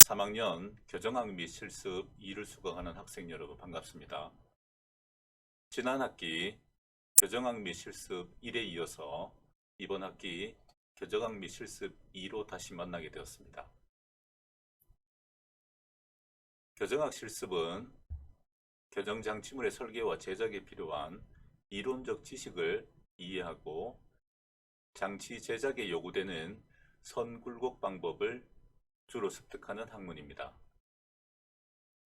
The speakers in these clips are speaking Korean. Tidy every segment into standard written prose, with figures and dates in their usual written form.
3학년 교정학 및 실습 2를 수강하는 학생 여러분 반갑습니다. 지난 학기 교정학 및 실습 1에 이어서 이번 학기 교정학 및 실습 2로 다시 만나게 되었습니다. 교정학 실습은 교정장치물의 설계와 제작에 필요한 이론적 지식을 이해하고 장치 제작에 요구되는 선굴곡 방법을 주로 습득하는 학문입니다.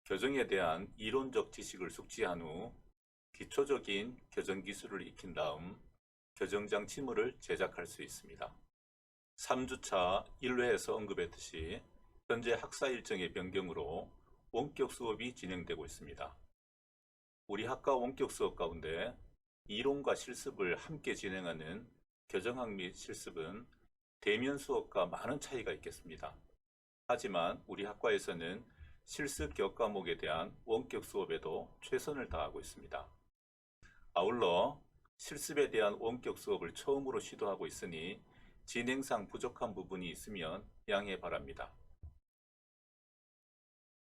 교정에 대한 이론적 지식을 숙지한 후 기초적인 교정기술을 익힌 다음 교정장치물을 제작할 수 있습니다. 3주차 1회에서 언급했듯이 현재 학사 일정의 변경으로 원격 수업이 진행되고 있습니다. 우리 학과 원격 수업 가운데 이론과 실습을 함께 진행하는 교정학 및 실습은 대면 수업과 많은 차이가 있겠습니다. 하지만 우리 학과에서는 실습 격 과목에 대한 원격 수업에도 최선을 다하고 있습니다. 아울러 실습에 대한 원격 수업을 처음으로 시도하고 있으니 진행상 부족한 부분이 있으면 양해 바랍니다.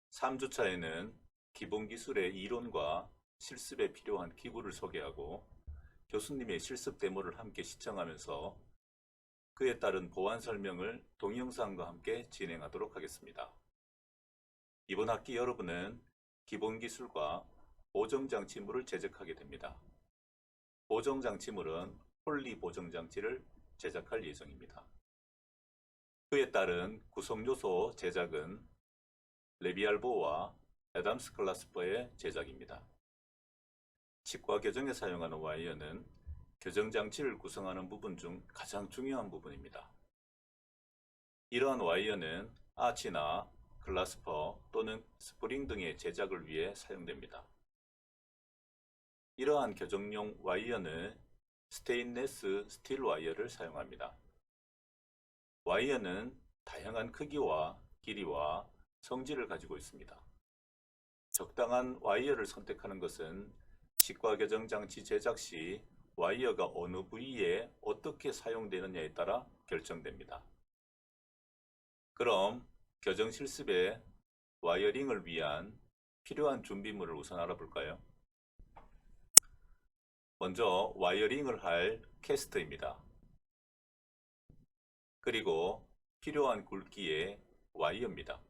3주차에는 기본기술의 이론과 실습에 필요한 기구를 소개하고 교수님의 실습 데모를 함께 시청하면서 그에 따른 보완 설명을 동영상과 함께 진행하도록 하겠습니다. 이번 학기 여러분은 기본기술과 보정장치물을 제작하게 됩니다. 보정장치물은 폴리 보정장치를 제작할 예정입니다. 그에 따른 구성요소 제작은 레비알보와 애담스 클라스퍼의 제작입니다. 치과 교정에 사용하는 와이어는 교정장치를 구성하는 부분 중 가장 중요한 부분입니다. 이러한 와이어는 아치나 클라스퍼 또는 스프링 등의 제작을 위해 사용됩니다. 이러한 교정용 와이어는 스테인레스 스틸 와이어를 사용합니다. 와이어는 다양한 크기와 길이와 성질을 가지고 있습니다. 적당한 와이어를 선택하는 것은 치과 교정장치 제작 시 와이어가 어느 부위에 어떻게 사용되느냐에 따라 결정됩니다. 그럼 교정 실습에 와이어링을 위한 필요한 준비물을 우선 알아볼까요? 먼저 와이어링을 할 캐스트입니다. 그리고 필요한 굵기의 와이어입니다.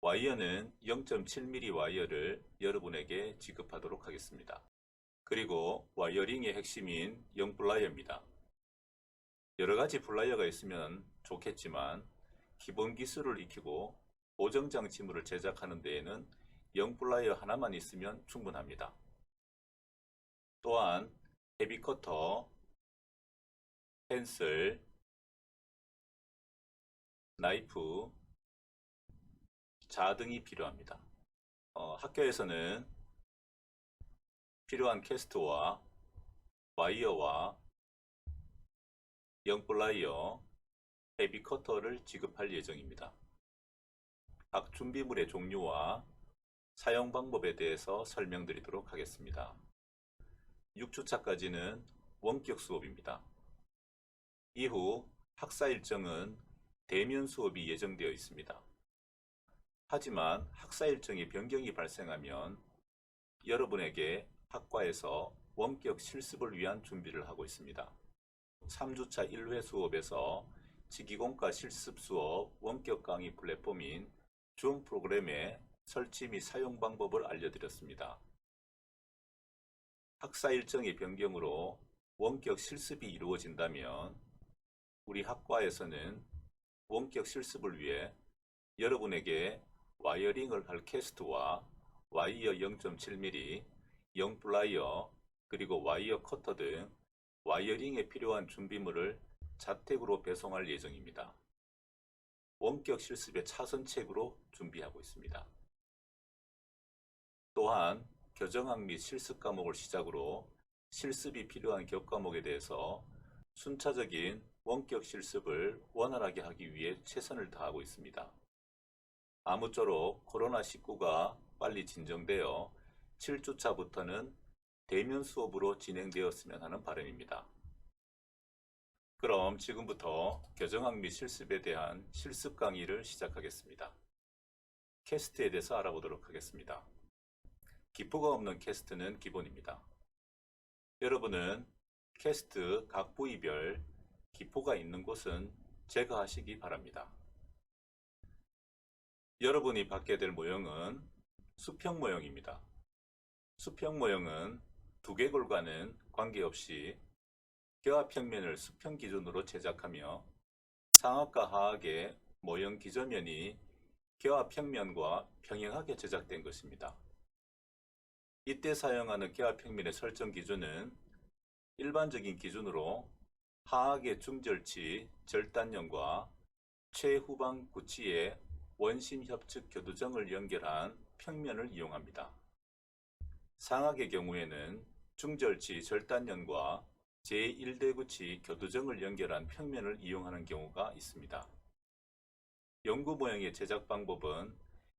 와이어는 0.7mm 와이어를 여러분에게 지급하도록 하겠습니다. 그리고 와이어링의 핵심인 영플라이어입니다. 여러가지 플라이어가 있으면 좋겠지만 기본 기술을 익히고 보정장치물을 제작하는 데에는 영플라이어 하나만 있으면 충분합니다. 또한 헤비커터, 펜슬, 나이프, 자 등이 필요합니다. 학교에서는 필요한 캐스트와 와이어와 영플라이어, 헤비커터를 지급할 예정입니다. 각 준비물의 종류와 사용 방법에 대해서 설명드리도록 하겠습니다. 6주차까지는 원격 수업입니다. 이후 학사 일정은 대면 수업이 예정되어 있습니다. 하지만 학사 일정의 변경이 발생하면 여러분에게 학과에서 원격 실습을 위한 준비를 하고 있습니다. 3주차 1회 수업에서 지기공과 실습 수업 원격 강의 플랫폼인 줌 프로그램의 설치 및 사용 방법을 알려드렸습니다. 학사 일정의 변경으로 원격 실습이 이루어진다면 우리 학과에서는 원격 실습을 위해 여러분에게 와이어링을 할 캐스트와 와이어 0.7mm, 영플라이어, 그리고 와이어 커터 등 와이어링에 필요한 준비물을 자택으로 배송할 예정입니다. 원격 실습의 차선책으로 준비하고 있습니다. 또한 교정학 및 실습 과목을 시작으로 실습이 필요한 격과목에 대해서 순차적인 원격 실습을 원활하게 하기 위해 최선을 다하고 있습니다. 아무쪼록 코로나19가 빨리 진정되어 7주차부터는 대면 수업으로 진행되었으면 하는 바람입니다. 그럼 지금부터 교정학 및 실습에 대한 실습 강의를 시작하겠습니다. 캐스트에 대해서 알아보도록 하겠습니다. 기포가 없는 캐스트는 기본입니다. 여러분은 캐스트 각 부위별 기포가 있는 곳은 제거하시기 바랍니다. 여러분이 받게 될 모형은 수평 모형입니다. 수평 모형은 두개골과는 관계없이 결합평면을 수평 기준으로 제작하며 상악과 하악의 모형 기저면이 결합평면과 평행하게 제작된 것입니다. 이때 사용하는 결합평면의 설정 기준은 일반적인 기준으로 하악의 중절치 절단연과 최후방 구치의 원심협측 교두정을 연결한 평면을 이용합니다. 상악의 경우에는 중절치 절단연과 제1대구치 교두정을 연결한 평면을 이용하는 경우가 있습니다. 연구 모형의 제작 방법은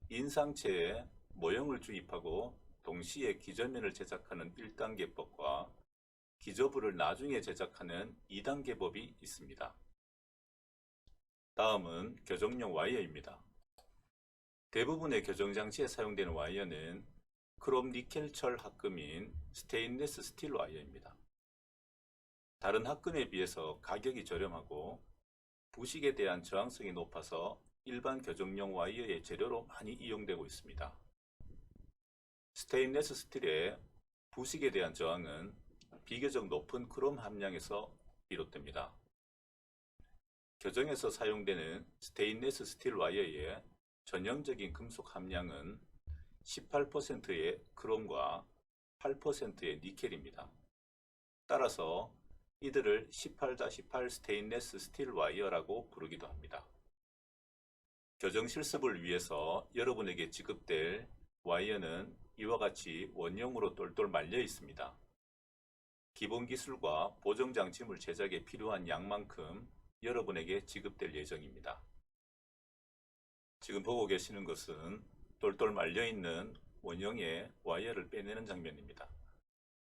인상체에 모형을 주입하고 동시에 기저면을 제작하는 1단계법과 기저부를 나중에 제작하는 2단계법이 있습니다. 다음은 교정용 와이어입니다. 대부분의 교정장치에 사용되는 와이어는 크롬 니켈철 합금인 스테인리스 스틸 와이어입니다. 다른 합금에 비해서 가격이 저렴하고 부식에 대한 저항성이 높아서 일반 교정용 와이어의 재료로 많이 이용되고 있습니다. 스테인리스 스틸의 부식에 대한 저항은 비교적 높은 크롬 함량에서 비롯됩니다. 교정에서 사용되는 스테인리스 스틸 와이어의 전형적인 금속 함량은 18%의 크롬과 8%의 니켈입니다. 따라서 이들을 18-8 스테인리스 스틸 와이어라고 부르기도 합니다. 교정 실습을 위해서 여러분에게 지급될 와이어는 이와 같이 원형으로 똘똘 말려 있습니다. 기본 기술과 보정장치물 제작에 필요한 양만큼 여러분에게 지급될 예정입니다. 지금 보고 계시는 것은 똘똘 말려 있는 원형의 와이어를 빼내는 장면입니다.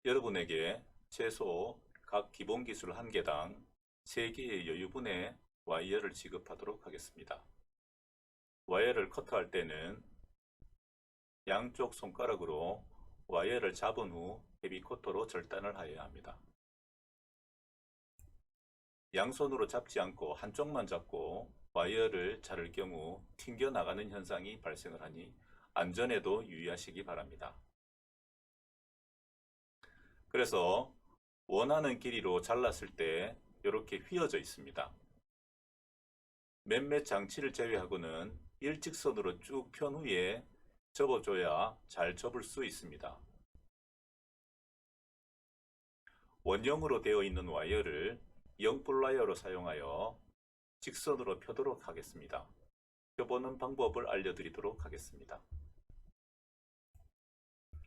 여러분에게 최소 각 기본 기술 1개당 3개의 여유분의 와이어를 지급하도록 하겠습니다. 와이어를 커트할 때는 양쪽 손가락으로 와이어를 잡은 후 헤비커터로 절단을 하여야 합니다. 양손으로 잡지 않고 한쪽만 잡고 와이어를 자를 경우 튕겨나가는 현상이 발생을 하니 안전에도 유의하시기 바랍니다. 그래서 원하는 길이로 잘랐을 때 이렇게 휘어져 있습니다. 몇몇 장치를 제외하고는 일직선으로 쭉 편 후에 접어줘야 잘 접을 수 있습니다. 원형으로 되어 있는 와이어를 0플라이어로 사용하여 직선으로 펴도록 하겠습니다. 펴보는 방법을 알려드리도록 하겠습니다.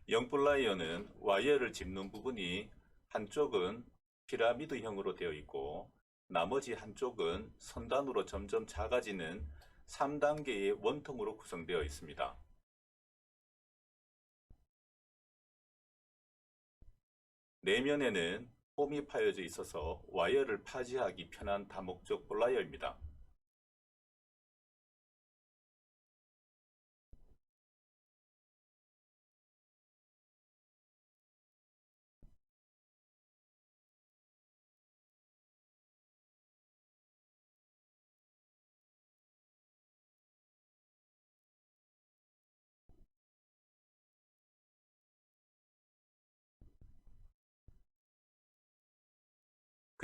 0플라이어는 와이어를 짚는 부분이 한쪽은 피라미드형으로 되어 있고 나머지 한쪽은 선단으로 점점 작아지는 3단계의 원통으로 구성되어 있습니다. 내면에는 홈이 파여져 있어서 와이어를 파지하기 편한 다목적 플라이어입니다.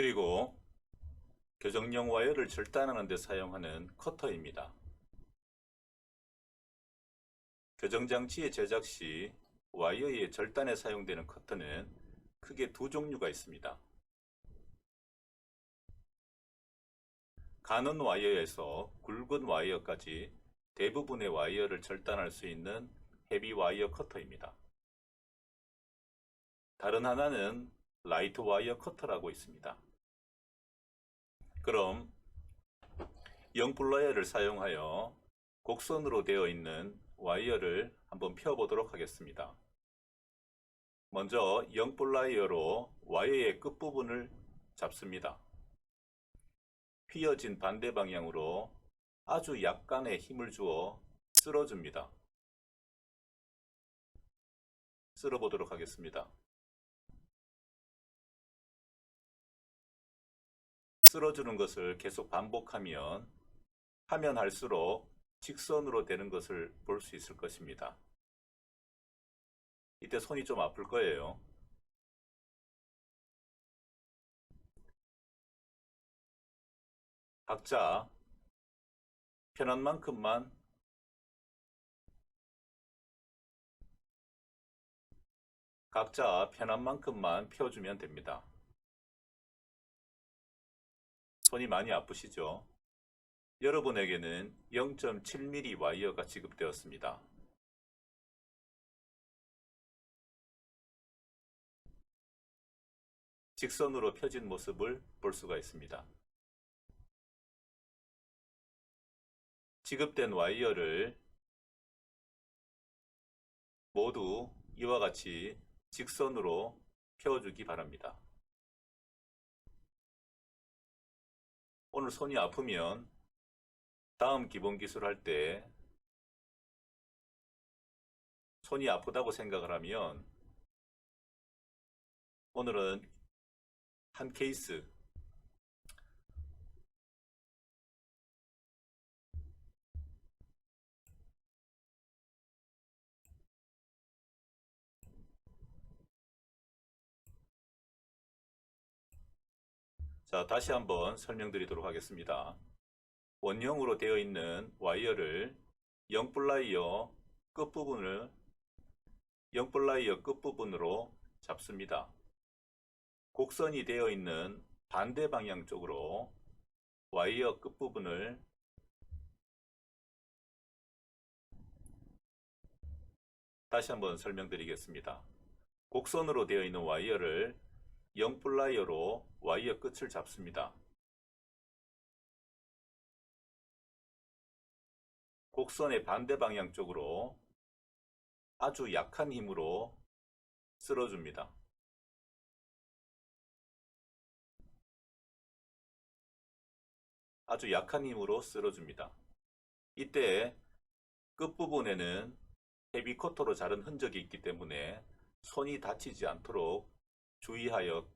그리고 교정용 와이어를 절단하는 데 사용하는 커터입니다. 교정장치의 제작 시 와이어의 절단에 사용되는 커터는 크게 두 종류가 있습니다. 가는 와이어에서 굵은 와이어까지 대부분의 와이어를 절단할 수 있는 헤비 와이어 커터입니다. 다른 하나는 라이트 와이어 커터라고 있습니다. 그럼 0플라이어를 사용하여 곡선으로 되어 있는 와이어를 한번 펴보도록 하겠습니다. 먼저 0플라이어로 와이어의 끝부분을 잡습니다. 휘어진 반대 방향으로 아주 약간의 힘을 주어 쓸어줍니다. 쓸어보도록 하겠습니다. 쓸어주는 것을 계속 반복하면 하면 할수록 직선으로 되는 것을 볼 수 있을 것입니다. 이때 손이 좀 아플 거예요. 각자 편한 만큼만 펴주면 됩니다. 손이 많이 아프시죠? 여러분에게는 0.7mm 와이어가 지급되었습니다. 직선으로 펴진 모습을 볼 수가 있습니다. 지급된 와이어를 모두 이와 같이 직선으로 펴주기 바랍니다. 오늘 손이 아프면 다음 기본 기술 할 때 손이 아프다고 생각을 하면 오늘은 한 케이스 자, 다시 한번 설명드리도록 하겠습니다. 원형으로 되어 있는 와이어를 영플라이어 끝부분으로 잡습니다. 곡선이 되어 있는 반대 방향 쪽으로 와이어 끝부분을 다시 한번 설명드리겠습니다. 곡선으로 되어 있는 와이어를 영플라이어로 와이어 끝을 잡습니다. 곡선의 반대 방향 쪽으로 아주 약한 힘으로 쓸어줍니다. 아주 약한 힘으로 쓸어줍니다. 이때 끝부분에는 헤비커터로 자른 흔적이 있기 때문에 손이 다치지 않도록 주의하여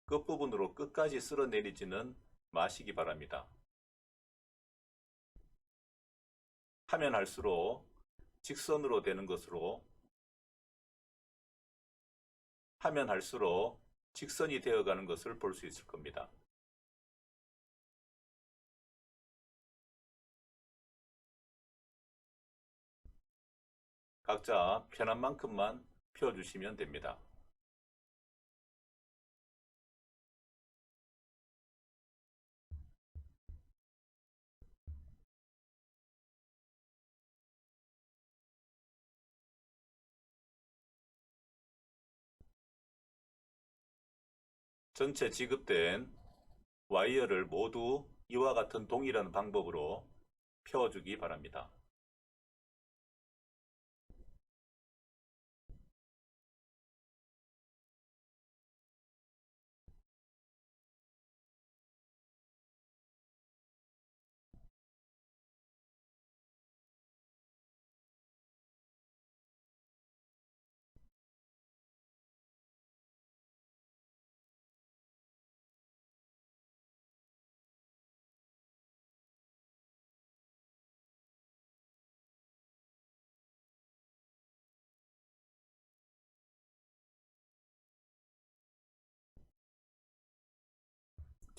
끝부분으로 끝까지 쓸어내리지는 마시기 바랍니다. 하면 할수록 직선으로 되는 것으로 하면 할수록 직선이 되어가는 것을 볼 수 있을 겁니다. 각자 편한 만큼만 펴주시면 됩니다. 전체 지급된 와이어를 모두 이와 같은 동일한 방법으로 펴주기 바랍니다.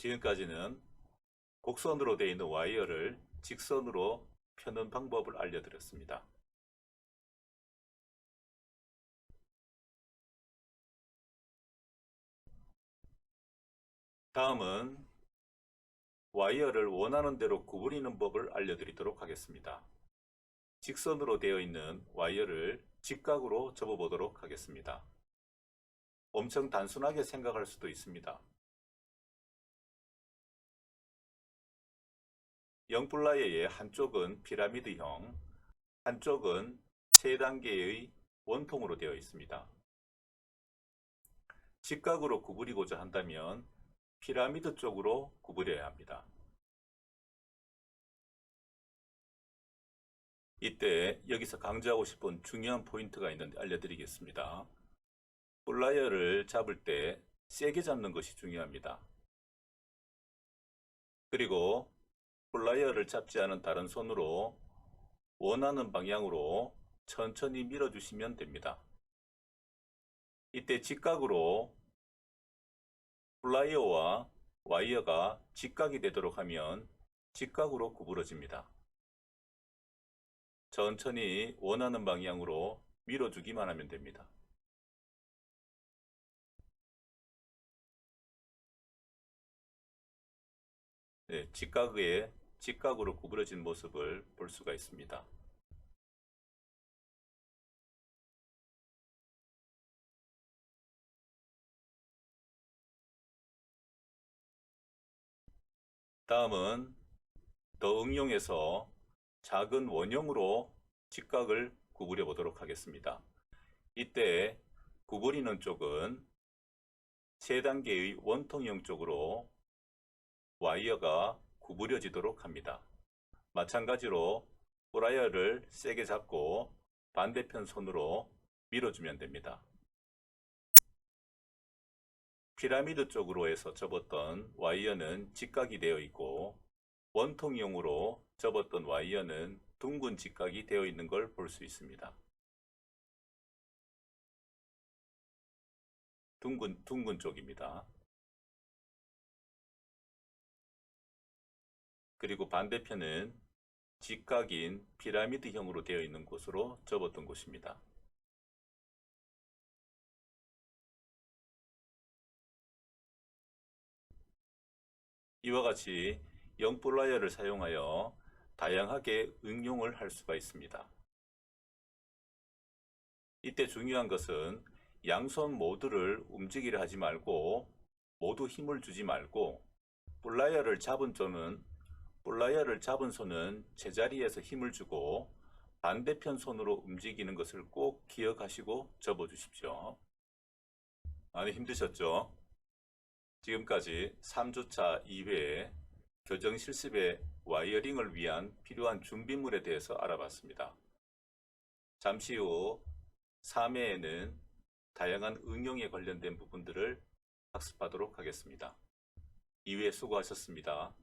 지금까지는 곡선으로 되어 있는 와이어를 직선으로 펴는 방법을 알려드렸습니다. 다음은 와이어를 원하는 대로 구부리는 법을 알려드리도록 하겠습니다. 직선으로 되어 있는 와이어를 직각으로 접어보도록 하겠습니다. 엄청 단순하게 생각할 수도 있습니다. 영플라이어의 한쪽은 피라미드형, 한쪽은 3단계의 원통으로 되어 있습니다. 직각으로 구부리고자 한다면 피라미드 쪽으로 구부려야 합니다. 이때 여기서 강조하고 싶은 중요한 포인트가 있는데 알려드리겠습니다. 플라이어를 잡을 때 세게 잡는 것이 중요합니다. 그리고 플라이어를 잡지 않은 다른 손으로 원하는 방향으로 천천히 밀어주시면 됩니다. 이때 직각으로 플라이어와 와이어가 직각이 되도록 하면 직각으로 구부러집니다. 천천히 원하는 방향으로 밀어주기만 하면 됩니다. 네, 직각으로 구부러진 모습을 볼 수가 있습니다. 다음은 더 응용해서 작은 원형으로 직각을 구부려 보도록 하겠습니다. 이때 구부리는 쪽은 3단계의 원통형 쪽으로 와이어가 구부려지도록 합니다. 마찬가지로 플라이어를 세게 잡고 반대편 손으로 밀어주면 됩니다. 피라미드 쪽으로 해서 접었던 와이어는 직각이 되어 있고 원통형으로 접었던 와이어는 둥근 직각이 되어 있는 걸 볼 수 있습니다. 둥근 쪽입니다. 그리고 반대편은 직각인 피라미드형으로 되어 있는 곳으로 접었던 곳입니다. 이와 같이 영플라이어를 사용하여 다양하게 응용을 할 수가 있습니다. 이때 중요한 것은 양손 모두를 움직이려 하지 말고 모두 힘을 주지 말고 플라이어를 잡은 손은 제자리에서 힘을 주고 반대편 손으로 움직이는 것을 꼭 기억하시고 접어 주십시오. 많이 힘드셨죠? 지금까지 3주차 2회 교정 실습의 와이어링을 위한 필요한 준비물에 대해서 알아봤습니다. 잠시 후 3회에는 다양한 응용에 관련된 부분들을 학습하도록 하겠습니다. 2회 수고하셨습니다.